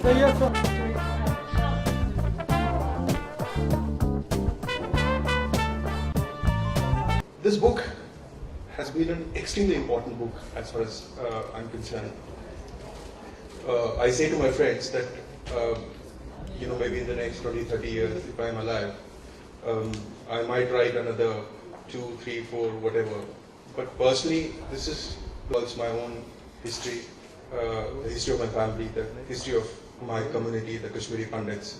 Yes, sir. This book has been an extremely important book as far as I'm concerned. I say to my friends that, maybe in the next 20, 30 years, if I'm alive, I might write another 2, 3, 4, whatever. But personally, this is my own history, the history of my family, the history of my community, the Kashmiri Pandits,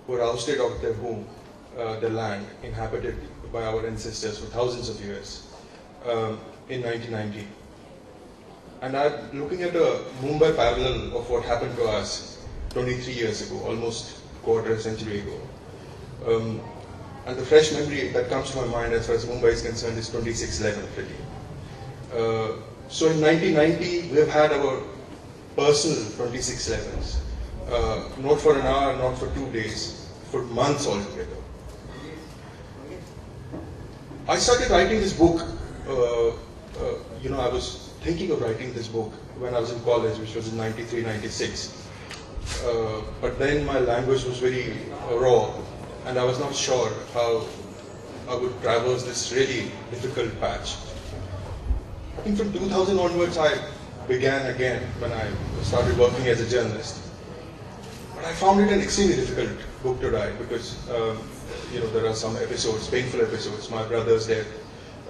who were ousted out of their home, the land inhabited by our ancestors for thousands of years in 1990. And I'm looking at a Mumbai parallel of what happened to us 23 years ago, almost a quarter century ago. And the fresh memory that comes to my mind as far as Mumbai is concerned is 26/11 really. So in 1990, we've had our personal 26/11s, not for an hour, not for 2 days, for months altogether. I started writing this book, I was thinking of writing this book when I was in college, which was in 93, 96. But then my language was very raw, and I was not sure how I would traverse this really difficult patch. I think from 2000 onwards, I began again when I started working as a journalist. But I found it an extremely difficult book to write because, there are some episodes, painful episodes, my brother's death,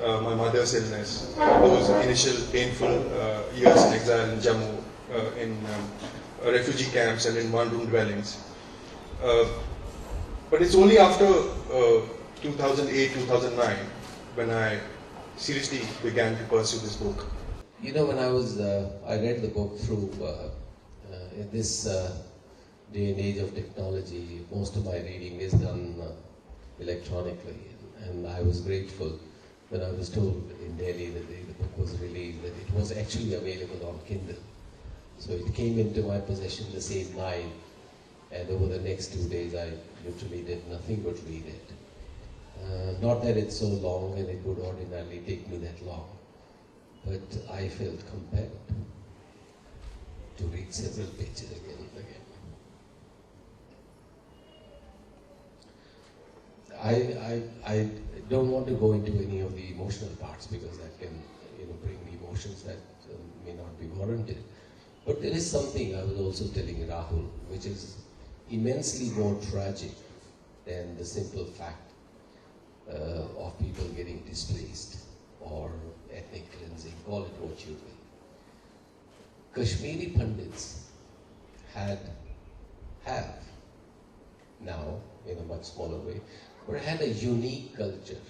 my mother's illness, those initial painful years in exile in Jammu, in refugee camps and in one-room dwellings. But it's only after 2008, 2009 when I seriously began to pursue this book. When I read the book through in this day and age of technology, most of my reading is done electronically, and I was grateful when I was told in Delhi that the book was released, that it was actually available on Kindle. So it came into my possession the same night, and over the next 2 days I literally did nothing but read it. Not that it's so long and it would ordinarily take me that long, but I felt compelled to read several pages again and again. I don't want to go into any of the emotional parts because that can bring emotions that may not be warranted. But there is something I was also telling Rahul, which is immensely more tragic than the simple fact of people getting displaced or ethnic cleansing, call it what you will. Kashmiri Pandits have now, in a much smaller way, but had a unique culture.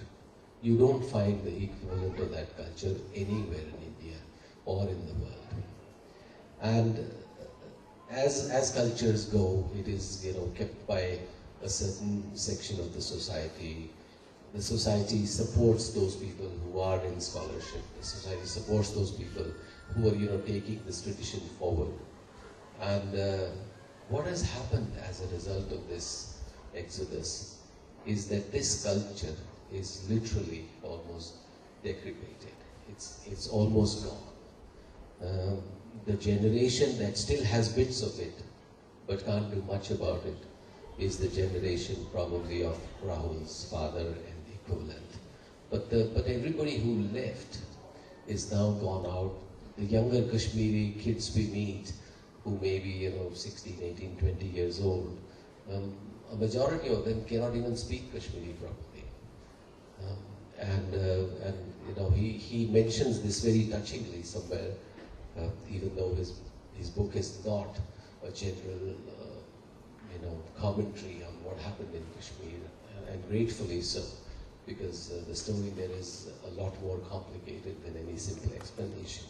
You don't find the equivalent of that culture anywhere in India or in the world. And as cultures go, it is kept by a certain section of the society. The society supports those people who are in scholarship. The society supports those people who are taking this tradition forward. And what has happened as a result of this exodus is that this culture is literally almost decripated. It's almost gone. The generation that still has bits of it but can't do much about it is the generation probably of Rahul's father and the equivalent. But everybody who left is now gone out. The younger Kashmiri kids we meet who may be 16, 18, 20 years old, a majority of them cannot even speak Kashmiri properly. He mentions this very touchingly somewhere, even though his book is not a general commentary on what happened in Kashmir, and gratefully so, because the story there is a lot more complicated than any simple explanation.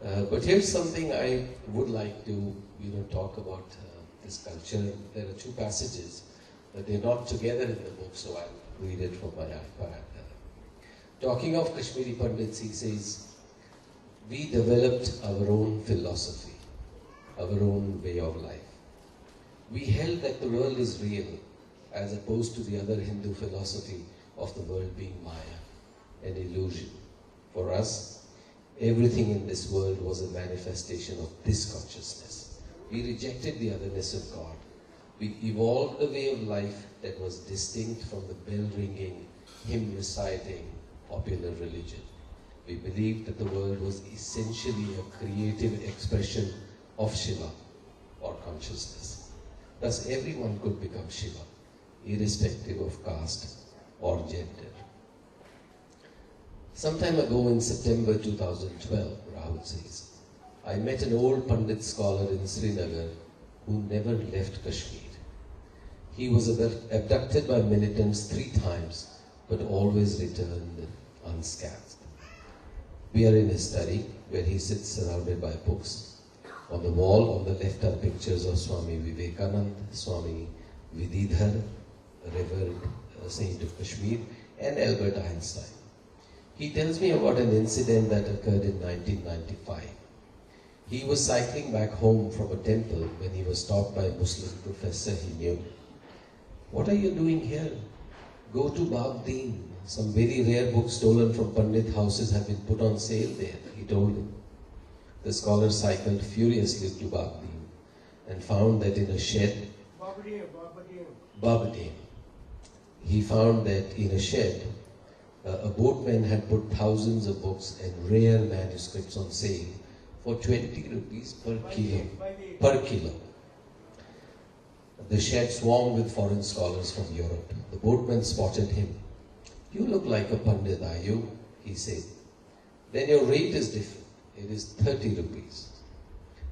But here's something I would like to talk about this culture. There are 2 passages, but they're not together in the book, so I'll read it from my iPad. Talking of Kashmiri Pandits, he says, "We developed our own philosophy, our own way of life. We held that the world is real, as opposed to the other Hindu philosophy of the world being Maya, an illusion. For us, everything in this world was a manifestation of this consciousness, We rejected the otherness of God. We evolved a way of life that was distinct from the bell-ringing, hymn-reciting, popular religion. We believed that the world was essentially a creative expression of Shiva, or consciousness. Thus, everyone could become Shiva, irrespective of caste or gender. Some time ago in September 2012, Rahul says, I met an old Pandit scholar in Srinagar who never left Kashmir. He was abducted by militants 3 times, but always returned unscathed. We are in his study, where he sits surrounded by books. On the wall on the left are pictures of Swami Vivekanand, Swami Vididhar, revered saint of Kashmir, and Albert Einstein. He tells me about an incident that occurred in 1995. He was cycling back home from a temple when he was stopped by a Muslim professor he knew. What are you doing here? Go to Baghdeen. Some very rare books stolen from Pandit houses have been put on sale there, he told him. The scholar cycled furiously to Baghdeen and found that in a shed, Babadeen. He found that in a shed, a boatman had put thousands of books and rare manuscripts on sale for 20 rupees per kilo. The shed swarmed with foreign scholars from Europe. The boatman spotted him. You look like a Pandit, are you? He said. Then your rate is different. It is 30 rupees.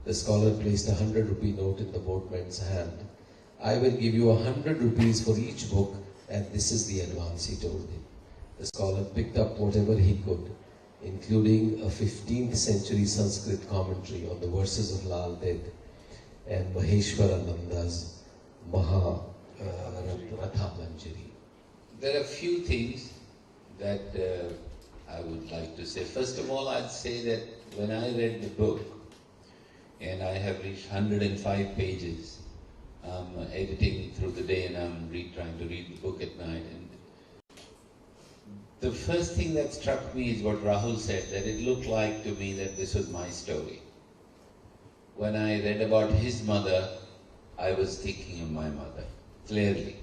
The scholar placed a 100 rupee note in the boatman's hand. I will give you 100 rupees for each book, and this is the advance, he told him. The scholar picked up whatever he could, including a 15th century Sanskrit commentary on the verses of Lal Ded and Maheshwarananda's Maha Ratha Manjari. There are a few things that I would like to say. First of all, I'd say that when I read the book, and I have reached 105 pages, I'm editing through the day and I'm trying to read the book at night. And the first thing that struck me is what Rahul said, that it looked like to me that this was my story. When I read about his mother, I was thinking of my mother, clearly.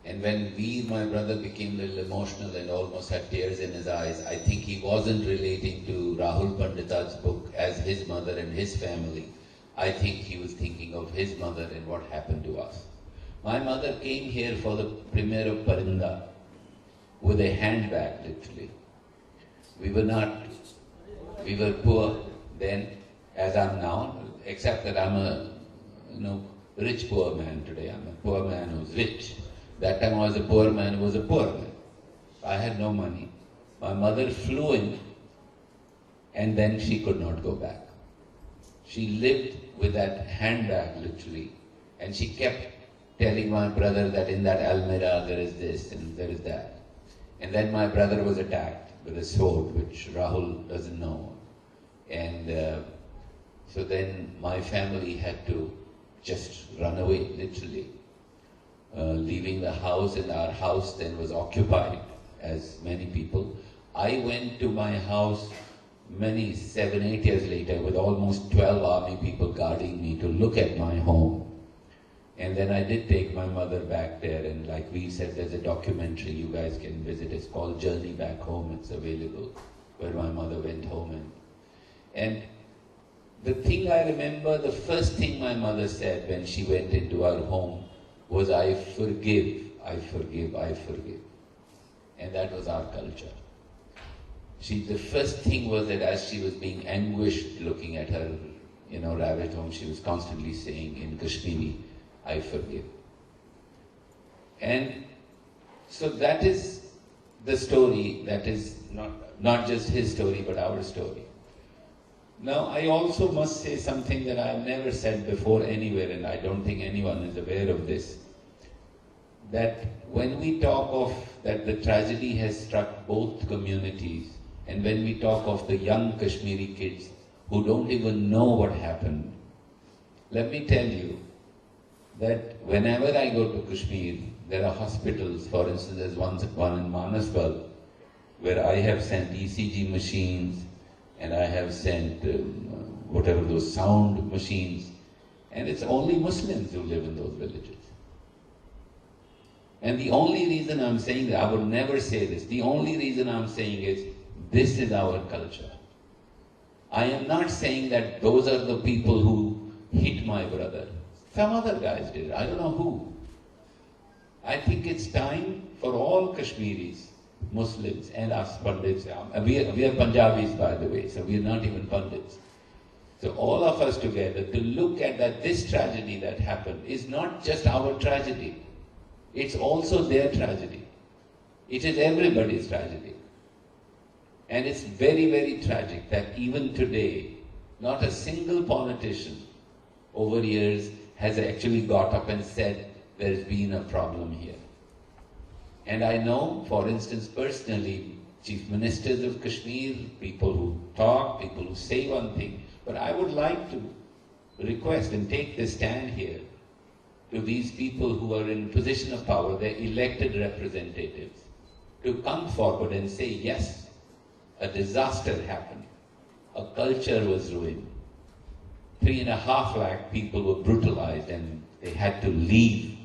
And when my brother became a little emotional and almost had tears in his eyes, I think he wasn't relating to Rahul Panditas' book as his mother and his family. I think he was thinking of his mother and what happened to us. My mother came here for the premiere of Parinda with a handbag, literally. We were poor then, as I'm now, except that I'm a rich poor man today. I'm a poor man who's rich. That time I was a poor man who was a poor man. I had no money. My mother flew in and then she could not go back. She lived with that handbag literally, and she kept telling my brother that in that almirah there is this and there is that. And then my brother was attacked with a sword, which Rahul doesn't know. And so then my family had to just run away, literally. Leaving the house, and our house then was occupied, as many people. I went to my house 7, 8 years later with almost 12 army people guarding me to look at my home. And then I did take my mother back there, and like we said, there's a documentary you guys can visit. It's called Journey Back Home. It's available, where my mother went home. And the thing I remember, the first thing my mother said when she went into our home was, I forgive, I forgive, I forgive. And that was our culture. The first thing was that as she was being anguished looking at her, ravaged home, she was constantly saying in Kashmiri, I forgive. And so that is the story, that is not just his story, but our story. Now, I also must say something that I've never said before anywhere, and I don't think anyone is aware of this, that when we talk of that the tragedy has struck both communities, and when we talk of the young Kashmiri kids who don't even know what happened, let me tell you that whenever I go to Kashmir, there are hospitals. For instance, there's one in Manasval, where I have sent ECG machines, and I have sent whatever those sound machines, And it's only Muslims who live in those villages. And the only reason I'm saying that, I would never say this, the only reason I'm saying is, this is our culture. I am not saying that those are the people who hit my brother. Some other guys did, I don't know who. I think it's time for all Kashmiris, Muslims and us Pandits. We are Punjabis, by the way, so we are not even Pandits. So all of us together to look at that this tragedy that happened is not just our tragedy. It's also their tragedy. It is everybody's tragedy. And it's very, very tragic that even today, not a single politician over years has actually got up and said there's been a problem here. And I know, for instance, personally, chief ministers of Kashmir, people who talk, people who say one thing, but I would like to request and take this stand here to these people who are in position of power, their elected representatives, to come forward and say, yes, a disaster happened. A culture was ruined. 3.5 lakh people were brutalized and they had to leave.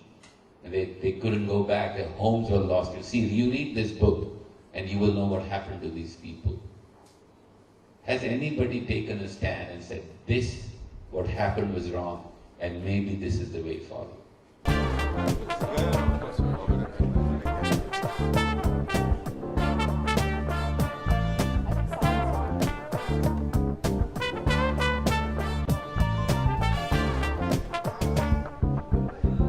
And they couldn't go back, their homes were lost. You see, you read this book and you will know what happened to these people. Has anybody taken a stand and said, this, what happened was wrong, and maybe this is the way forward?